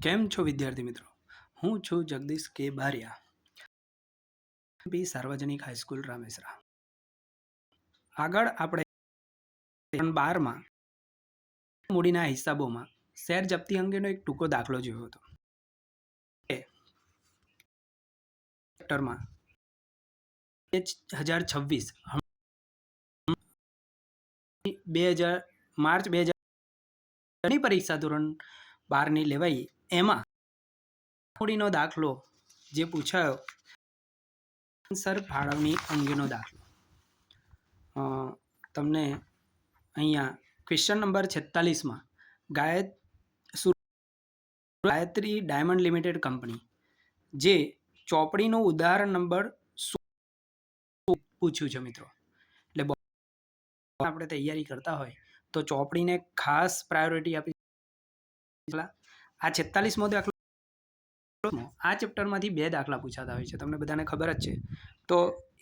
કેમ છો વિદ્યાર્થી મિત્રો? હું છું જગદીશ કે બારિયા, બી સાર્વજનિક હાઈસ્કૂલ રામેસરા. આગળ આપણે 12માં મૂડીના હિસાબોમાં શેર જપ્તી અંગેનો એક ટૂંકો દાખલો જોયો હતો. ચેપ્ટરમાં 2026 માર્ચ 2000ની પરીક્ષા ધોરણ 12ની લેવાઈ, એમાં મૂડીનો દાખલો જે પૂછાયો સર ફાળવણી અંગેનો દાખલો. તમને અહીંયા ક્વેશ્ચન નંબર 46માં ગાયત્રી ડાયમંડ લિમિટેડ કંપની જે ચોપડીનું ઉદાહરણ નંબર પૂછ્યું છે મિત્રો. એટલે આપણે તૈયારી કરતા હોય તો ચોપડીને ખાસ પ્રાયોરિટી આપી. આ 46મો દાખલો, આ ચેપ્ટરમાંથી 2 દાખલા પૂછાતા હોય છે, તમને બધાને ખબર જ છે. તો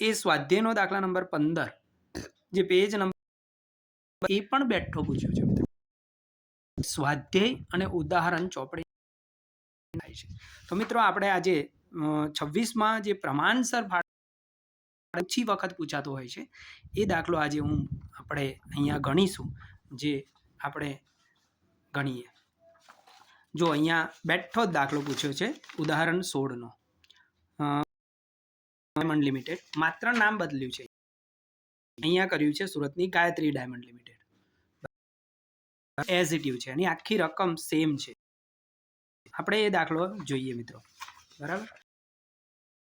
એ સ્વાધ્યાયનો દાખલા નંબર 15 જે પેજ નંબર એ પણ બેઠો પૂછ્યો છે મિત્રો. સ્વાધ્યાય અને ઉદાહરણ ચોપડી થાય છે. તો મિત્રો આપણે આજે 26માં જે પ્રમાણસર ઓછી વખત પૂછાતો હોય છે એ દાખલો આજે આપણે અહીંયા ગણીશું. જે આપણે ગણીએ, જો અહીંયા બેઠો જ દાખલો પૂછ્યો છે ઉદાહરણ 16નો. ડાયમંડ લિમિટેડ, માત્ર નામ બદલ્યું છે. અહીંયા કર્યું છે સુરતની Gayatri diamond limited, as it you છે, એની આખી રકમ સેમ છે. આપણે એ દાખલો જોઈએ મિત્રો, બરાબર.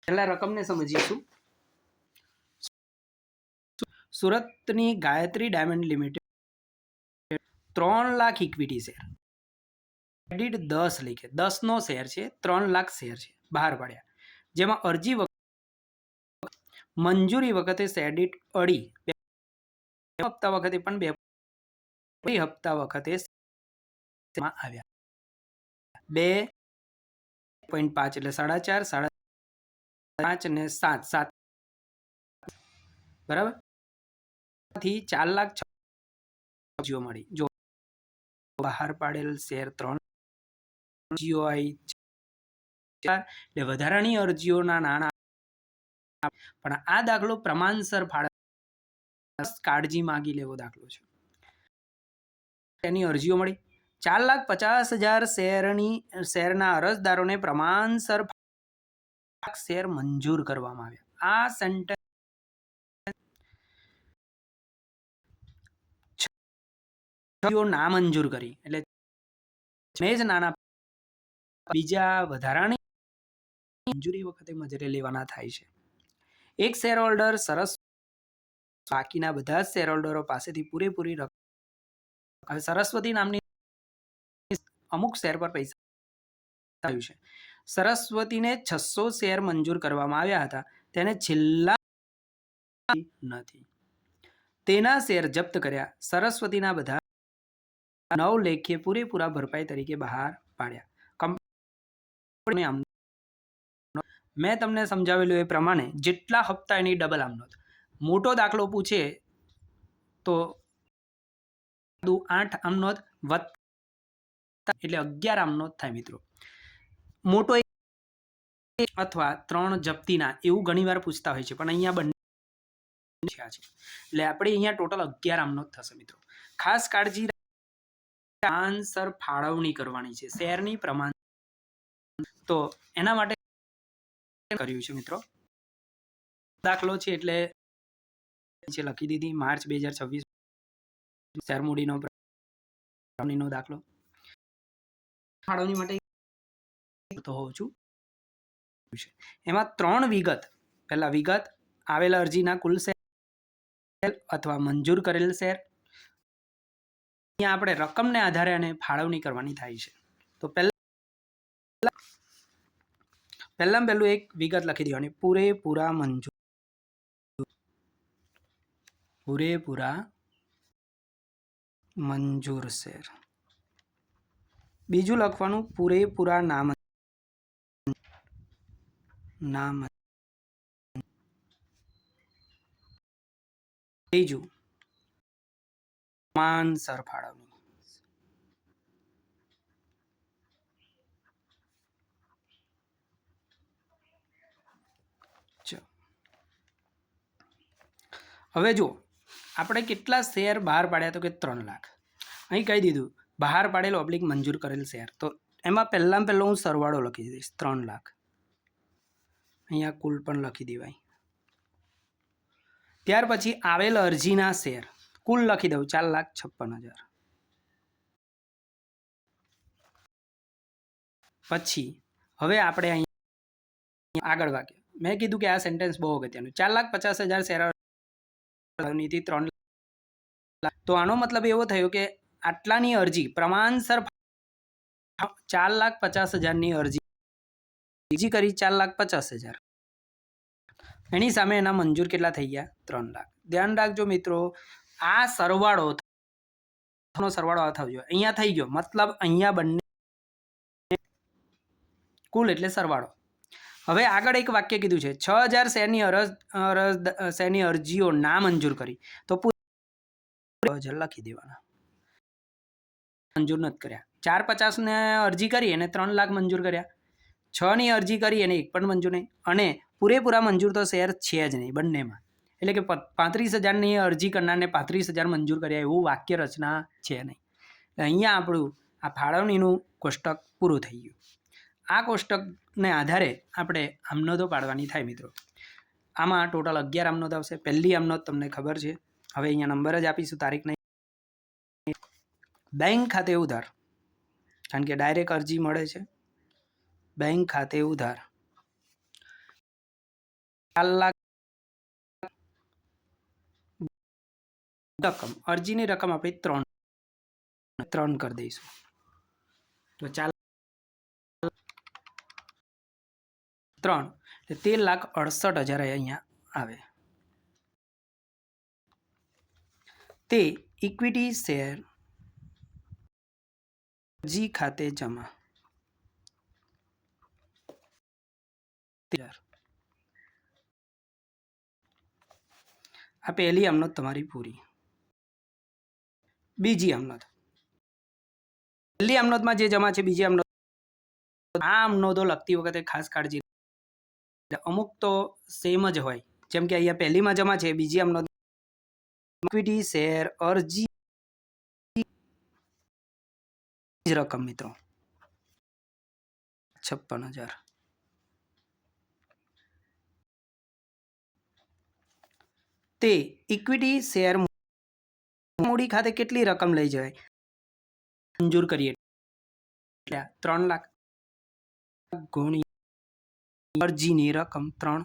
પહેલા રકમને સમજીશું. સુરતની Gayatri diamond limited 3 lakh equity share, credit 10 લીખે, 10નો શેર છે, 3 લાખ શેર છે, બહાર પાડ્યા. જેમાં અરજી મંજૂરી વખતે શેર દીઠ અઢી, હપ્તા વખતે પણ 2 હપ્તા વખતે આવ્યા 2.5 એટલે 4.5, 5 ને 7 બરાબર. થી 4 લાખ અરજીઓ મળી. જો બહાર પાડેલ શેર 3 અરજીઓ આવી, એટલે વધારાની અરજીઓના નાણાં. પણ આ દાખલો પ્રમાણસર ફાળવણી કાળજી માંગી લેવો દાખલો છે. તેની અરજીઓ મળી 4,50,000 શેરના અરજદારોને પ્રમાણસર શેર મંજૂર કરવામાં આવ્યા. આ સેન્ટેન્સ ના મંજૂર કરી એટલે જ નાના બીજા વધારાની મંજૂરી વખતે મજરે લેવાના થાય છે. એક શેર હોલ્ડર બાકીના બધા જ શેર હોલ્ડરો પાસેથી પૂરેપૂરી રકમ. સરસ્વતી નામની અમુક શેર પર પૈસા આવ્યું છે. સરસ્વતીને 600 શેર મંજૂર કરવામાં આવ્યા હતા, તેને છેલ્લા નથી, તેના શેર જપ્ત કર્યા. સરસ્વતીના બધા 9 લેખે પૂરેપૂરા ભરપાઈ તરીકે બહાર પાડ્યા. કંપની મેં તમને સમજાવેલું એ પ્રમાણે જેટલા હપ્તા એની ડબલ આમનોંધ. મોટો દાખલો પૂછે તો 8 આમનોંધ વત્તા એટલે 11 આમનોંધ થાય મિત્રો. મોટો અથવા 3 જપ્તીના એવું ઘણીવાર પૂછતા હોય છે, પણ અહીંયા બંને છે, એટલે આપણે અહીંયા ટોટલ 11 આમનોંધ થશે મિત્રો. ખાસ કાળજી પ્રમાણસર ફાળવણી કરવાની છે શેરની પ્રમાણ. તો એના માટે કર્યું છે મિત્રો. દાખલો છે એટલે લખી દીધી. માર્ચ 2026 શેર મૂડીનો દાખલો. ફાળવણી માટે તો હોઉં છું. એમાં 3 વિગત. પહેલા વિગત આવેલા અરજીના કુલ શેર અથવા મંજૂર કરેલ શેર. અહીંયા આપણે રકમને આધારે અને ફાળવણી કરવાની થાય છે. તો પહેલું એક વિગત લખી દેવાની, પૂરેપૂરા મંજૂર શેર. બીજું લખવાનું પૂરેપૂરા નામ. ત્રીજું પ્રમાણસર ફાળવણી. હવે જો આપણે કેટલા શેર બહાર પાડ્યા તો કે 3 લાખ. અહીં કહી દીધું બહાર પાડેલ ઓબ્લિક મંજૂર કરેલ શેર. તો એમાં પહેલો હું સરવાળો લખી દઈશ 3 લાખ. અહીંયા કુલ પણ લખી દેવાય. ત્યાર પછી આવેલ અરજીના શેર કુલ લખી દઉં 4,56,000. પછી હવે આપણે અહીંયા આગળ વાક્ય મેં કીધું કે આ સેન્ટેન્સ બહુ અગત્યનું. 4,50,000 શેર નીતિ 3 લાખ. તો આનો મતલબ એવો થયો કે આટલાની અરજી પ્રમાણસર 4,50,000ની અરજી કરી 4,50,000. એની સામે એના મંજૂર કેટલા થઈ ગયા 3 લાખ. ધ્યાન રાખજો મિત્રો, આ સરવાળો થયો અહીંયા થઈ ગયો, મતલબ અહીંયા બંને કુલ એટલે સરવાળો. હવે આગળ એક વાક્ય કીધું છે 6,000 શેરની અરજીઓ ના મંજૂર કરી તો 6,000 લખી દેવાના. મંજૂર નથી કર્યા. 4,50,000 ને અરજી કરી અને 3 લાખ મંજૂર કર્યા. 6ની અરજી કરી અને 1 પણ મંજૂર નહીં. અને પૂરેપૂરા મંજૂર તો શેર છે જ નહીં બંનેમાં. એટલે કે 35,000ની અરજી કરનારને 35,000 મંજૂર કર્યા એવું વાક્ય રચના છે નહીં. અહીંયા આપણું આ ફાળવણીનું કોષ્ટક પૂરું થઈ ગયું. આ કોષ્ટકને આધારે આપણે આમનોધો પાડવાની થાય મિત્રો. આમાં ટોટલ 11 આમનોધ આવશે. પહેલી આમનોધ તમને ખબર છે. હવે અહીંયા નંબર જ આપીશું, તારીખ નહીં. બેંક ખાતે ઉધાર, કારણ કે ડાયરેક્ટ અરજી મળે છે. બેંક ખાતે ઉધાર 4 લાખ રકમ, અરજીની રકમ આપણે 3 કરી દઈશું. તો 4 3 એટલે 13,68,000 અહીંયા આવે. તે ઇક્વિટી શેર અરજી ખાતે જમા. આ પહેલી આમનોધ તમારી પૂરી. બીજી આમનોધ, પહેલી આમનોધમાં જે જમા છે બીજી આમનોધ, આ આમનોધો લખતી વખતે ખાસ કાળજી, અમુક તો સેમ જ હોય. જેમ કે અહીંયા પહેલીમાં જમા છે, બીજી આમનોધ ઇક્વિટી શેર અરજી રકમ મિત્રો 56,000. તે ઇક્વિટી શેર મૂડી ખાતે કેટલી રકમ લઈ જાય મંજૂર કરીએ એટલે 3 લાખ ગુણ્યા અરજીની રકમ 3.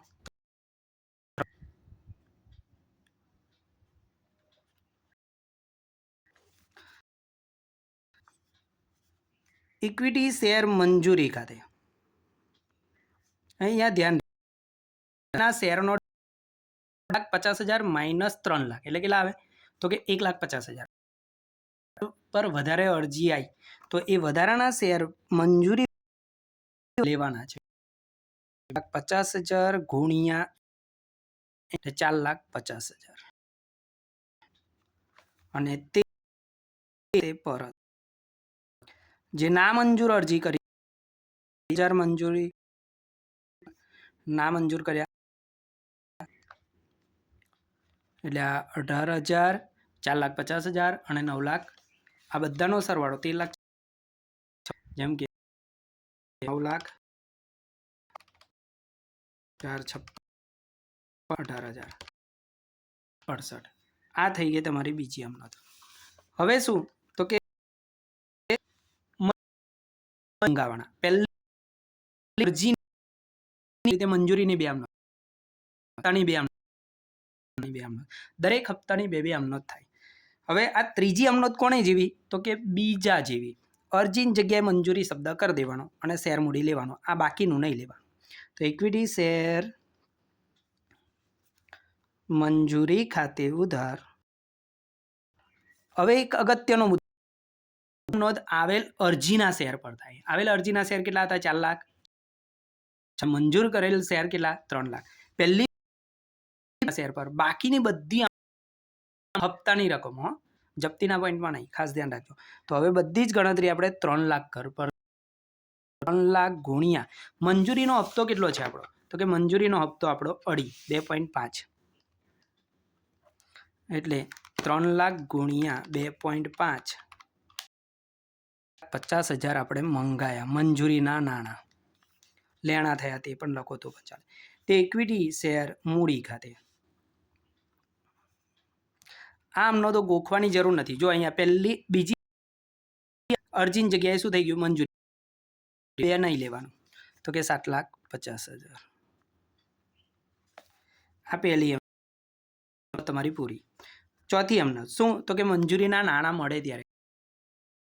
ઇક્વિટી શેર મંજૂરી ખાતે અહીંયા ધ્યાન શેરનો 50,000 માઇનસ 3 લાખ એટલે કેટલા આવે તો કે 1,50,000 પર વધારે અરજી આવી તો એ વધારાના શેર મંજૂરી લેવાના છે. 50,000 ગુણ્યા એટલે 4,50,000 અને તે પરત જે ના મંજૂર અરજી કરી 1,000 મંજૂરી ના મંજૂર કર્યા એટલે 18,000 4,50,000 અને 9 લાખ આ બધાનો સરવાળો 13 લાખ. જેમ કે 9 લાખ 4,56,18,068 આ થઈ ગઈ તમારી બીજી આમનોધ. હવે શું તો કે મંગાવાના પહેલી અરજી રીતે મંજૂરીની 2 આમનોધ, હપ્તાની 2 આમનોધ, દરેક હપ્તાની 2 આમનોધ થાય. હવે આ ત્રીજી આમનોધ કોણે જેવી તો કે બીજા જેવી. અરજીની જગ્યાએ મંજૂરી શબ્દ કરી દેવાનો અને શેર મૂડી લેવાનો, આ બાકીનું નહીં લેવાનું. તો ઇક્વિટી શેર મંજૂરી ખાતે ઉધાર. હવે એક અગત્યનો મુદ્દો, નોંધ આવેલ અરજીના શેર પર થાય. આવેલ અરજીના શેર કેટલા હતા 4 લાખ. મંજૂર કરેલ શેર કેટલા 3 લાખ. પહેલી શેર પર બાકીની બધી હપ્તાની રકમ જપ્તીના પોઈન્ટમાં નહીં, ખાસ ધ્યાન રાખજો. તો હવે બધી જ ગણતરી આપણે 3 લાખ કર પર 3 લાખ ગુણ્યા મંજૂરીનો હપ્તો કેટલો છે આપણો તો કે મંજૂરીનો હપ્તો આપણો 2.5 એટલે 3 લાખ ગુણ્યા 2.5 50,000 આપણે મંગાયા, મંજૂરીના નાણાં લેણા થયા તે પણ લખો તો ચાલે. તે ઇક્વિટી શેર મૂડી ખાતે. આમનો તો ગોખવાની જરૂર નથી. જો અહીંયા બીજી અરજીની જગ્યાએ શું થઈ ગયું, મંજૂરી, બે નહીં લેવાનું, તો કે 7,50,000. આ પહેલી તમારી પૂરી. ચોથી એમનો શું, તો કે મંજૂરીના નાણાં મળે ત્યારે.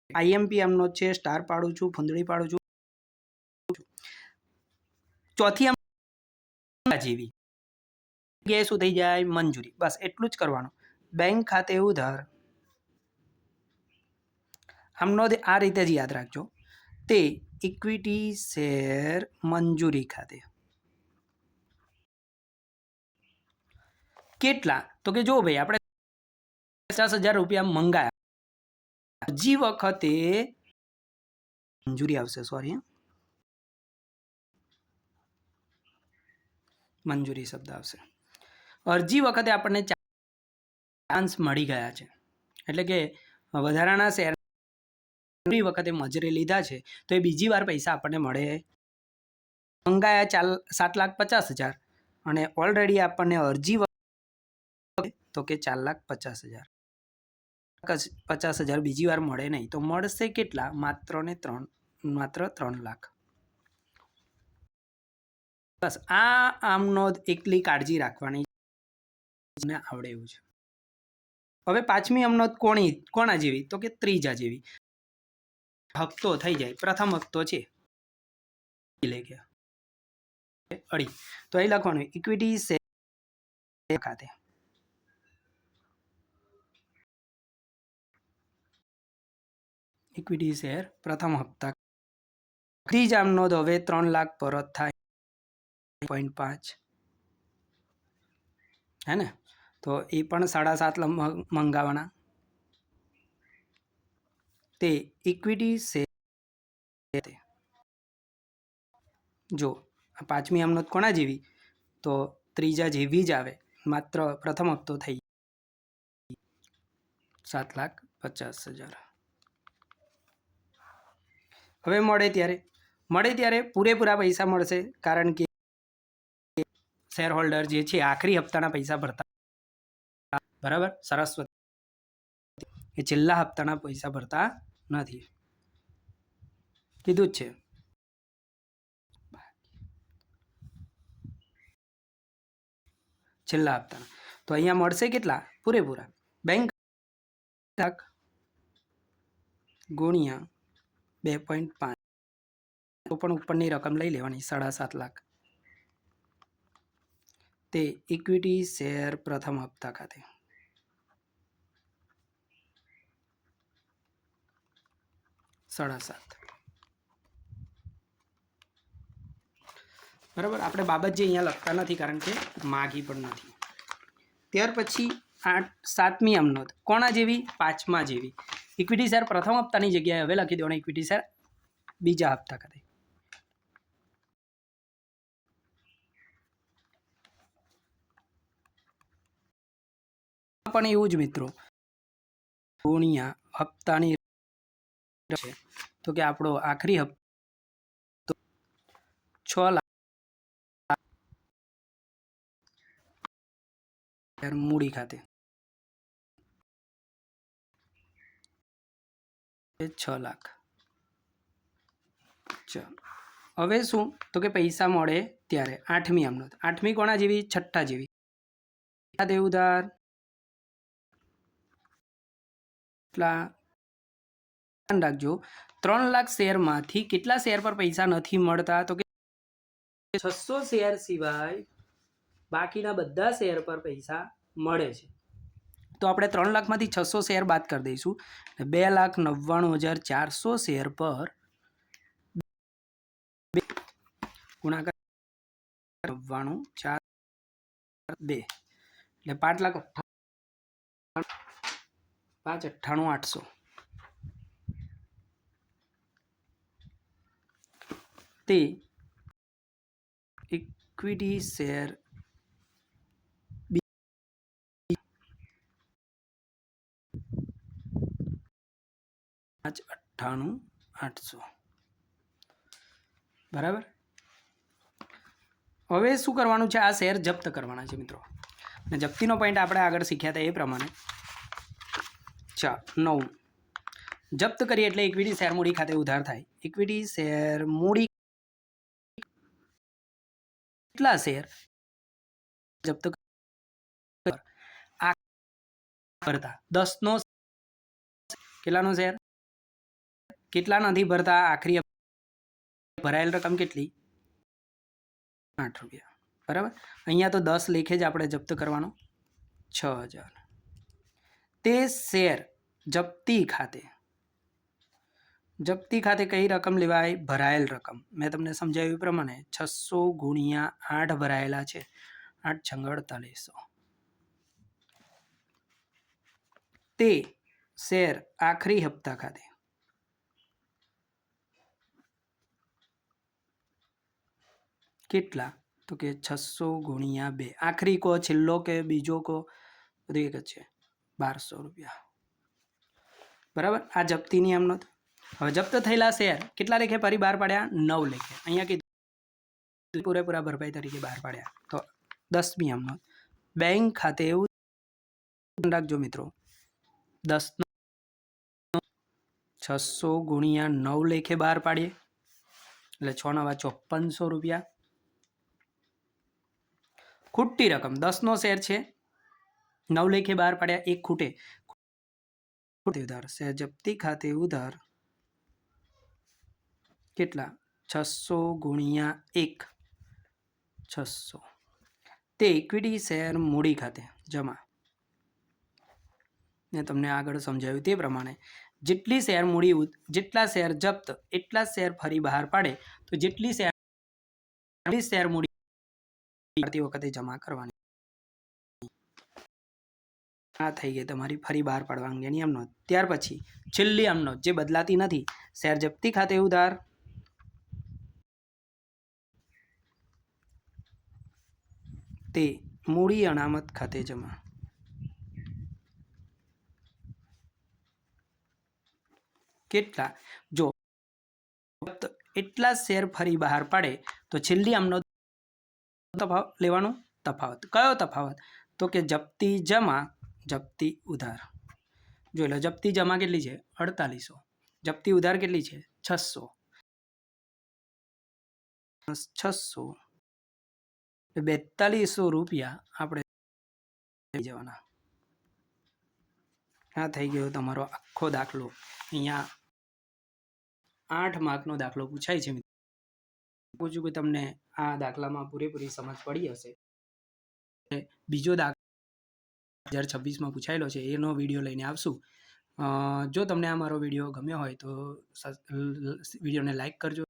આઈએમપી એમનો છે, સ્ટાર પાડું છું, ફૂંદડી પાડું છું. ચોથી જેવી જગ્યાએ શું થઈ જાય, મંજૂરી. બસ એટલું જ કરવાનું. બેંક ખાતે ઉધાર, આમનો આ રીતે જ યાદ રાખજો. તે ઇક્વિટી શેર મંજૂરી ખાતે. કેટલા, તો કે જો ભાઈ આપણે 50,000 રૂપિયા મંગાયા, હજી વખતે મંજૂરી આવશે, સોરી, મંજૂરી શબ્દ આવશે. અરજી વખતે આપણને ચાન્સ મળી ગયા છે, એટલે કે વધારાના શેર વખતે મજરે લીધા છે, તો એ બીજી વાર પૈસા આપણને મળે. મંગાયા 7,50,000 અને ઓલરેડી આપણને અરજી તો કે 4,50,000. 50,000 બીજી વાર મળે નહીં, તો મળશે કેટલા, માત્ર 3 લાખ. બસ આ આમનો એકલી કાળજી રાખવાની આવડે એવું છે. હવે પાંચમી આમનો કોણા જેવી, તો કે ત્રીજા જેવી. હપ્તો થઈ જાય, પ્રથમ હપ્તો છે લઈ ગયા અડી, તો અહીં લખવાનું ઇક્વિટી શેર ખાતે. ઇક્વિટી શેર પ્રથમ હપ્તા. ત્રીજા આમનો હવે 3 લાખ પરત થાય 0.5, હે ને, તો એ પણ 7.5 મંગાવવાના. તે ઇક્વિટી શેર. જો આ પાંચમી આમનો કોના જેવી, તો ત્રીજા જેવી જ આવે, માત્ર પ્રથમ હપ્તો થઈ 7,50,000. હવે મળે ત્યારે પૂરેપૂરા પૈસા મળશે, કારણ કે શેર હોલ્ડર જે છે આખરી હપ્તાના પૈસા ભરતા, બરાબર, સરસ્વતી એ છેલ્લા હપ્તાના પૈસા ભરતા નથી, કીધું જ છે. છેલ્લા હપ્તાના તો અહીંયા મળશે કેટલા, પૂરેપૂરા. બેંક ગુણ્યા 2.5, તો પણ ઉપરની રકમ લઈ લેવાની, 7.5 લાખ. તે ઇક્વિટી શેર પ્રથમ હપ્તા ખાતે. $7.5. બરાબર. આપણે બાબત જે અહીંયા લખતા નથી, કારણ કે માગી પણ નથી. ત્યાર પછી સાતમી આમનોંધ કોના જેવી, પાંચમા જેવી. ઇક્વિટી શેર પ્રથમ હપ્તાની જગ્યાએ હવે લખી દેવાનું ઇક્વિટી શેર બીજા હપ્તા ખાતે. પણ એવું જ મિત્રો, ગુણ્યા હપ્તાની છે, તો કે આપણો આખરી હપ્તો 6 લાખ મૂડી ખાતે. 6 લાખ. ચાલો હવે શું, તો કે પૈસા મળે ત્યારે. આઠમી આમનોંધ. આઠમી કોના જેવી, છઠ્ઠા જેવી. ખાતે ઉધાર ધ્યાન રાખજો, 3 લાખ શેરમાંથી કેટલા શેર પર પૈસા નથી મળતા, તો કે 600 શેર સિવાય બાકીના બધા શેર પર પૈસા મળે છે. તો આપણે 3 લાખમાંથી 600 શેર બાદ કરી દઈશું, 2,99,400 શેર પર ગુણાકાર 99,402 એટલે 5,98,800. તે ઇક્વિટી શેર 598,800 બરાબર. હવે શું કરવાનું છે? આ શેર જપ્ત કરવાના છે મિત્રો. અને જપ્તીનો પોઈન્ટ આપણે આગળ શીખ્યા હતા એ પ્રમાણે 9 જપ્ત કરીએ એટલે ઇક્વિટી શેર મૂડી ખાતે ઉધાર થાય. ઇક્વિટી શેર મૂડી કેટલા શેર જપ્ત ભરતા 10નો કેટલાનો શેર કેટલા નથી ભરતા આખરી ભરાયેલ રકમ કેટલી 8 રૂપિયા બરાબર. અહીંયા તો 10 લેખે જ આપણે જપ્ત કરવાનો 6,000. તે શેર જપ્તી ખાતે કઈ રકમ લેવાય? ભરાયેલ રકમ. મેં તમને સમજાવ્યું પ્રમાણે 600 ગુણ્યા 8 ભરાયેલા છે 8 × 4800. તે શેર આખરી હપ્તા ખાતે કેટલા? તો કે 600 ગુણ્યા 2. આખરી કો છેલ્લો કે બીજો કો બધું એક જ છે 1200 રૂપિયા બરાબર. આ જપ્તીની આમ નોંધ. હવે જપ્ત થયેલા શેર કેટલા લેખે ફરી બહાર પાડ્યા? 9 લેખે. અહીંયા કીધું પૂરેપૂરા ભરપાઈ તરીકે બહાર પાડ્યા તો 10મી આમ નોંધ. બેંક ખાતે એવું રાખજો મિત્રો 10 600 ગુણ્યા 9 લેખે બહાર પાડીએ એટલે 6 × 9 = 5400 રૂપિયા. ખૂટતી રકમ 10નો શેર છે 9 લેખે બહાર પાડ્યા એક ખૂટે ઉધાર શેર જપ્તી ખાતે ઉધાર કેટલા? 600 ગુણ્યા 1 600. તે ઇક્વિટી શેર મૂડી ખાતે જમા. મેં તમને આગળ સમજાવ્યું તે પ્રમાણે જેટલી શેર મૂડી જેટલા શેર જપ્ત એટલા શેર ફરી બહાર પાડે તો જેટલી શેર મૂડી વખતે જમા કરવાની. આ થઈ ગઈ તમારી ફરી બહાર પાડવા અંગેની આમ નોંધ. ત્યાર પછી છેલ્લી આમ નોંધ જે બદલાતી નથી. શેર જપ્તી ખાતે ઉધાર તે મૂડી અનામત ખાતે જમા. કેટલા? જો એટલા શેર ફરી બહાર પાડે તો છેલ્લી આમનો લેવાનો તફાવત. કયો તફાવત? તો કે જપ્તી જમા જપ્તી ઉધાર. જોઈ લો જપ્તી જમા કેટલી છે? 4800. જપ્તી ઉધાર કેટલી છે? 600. 4200 રૂપિયા આપણે લઈ જવાના. આ થઈ ગયો તમારો આખો દાખલો. અહીંયા 8 માર્કનો દાખલો પૂછાય છે. પૂછું કે તમને આ દાખલામાં પૂરેપૂરી સમજ પડી હશે. બીજો દાખલો 2026માં પૂછાયેલો છે એનો વિડીયો લઈને આવશું. જો તમને આ મારો વિડીયો ગમ્યો હોય તો વિડીયોને લાઈક કરજો.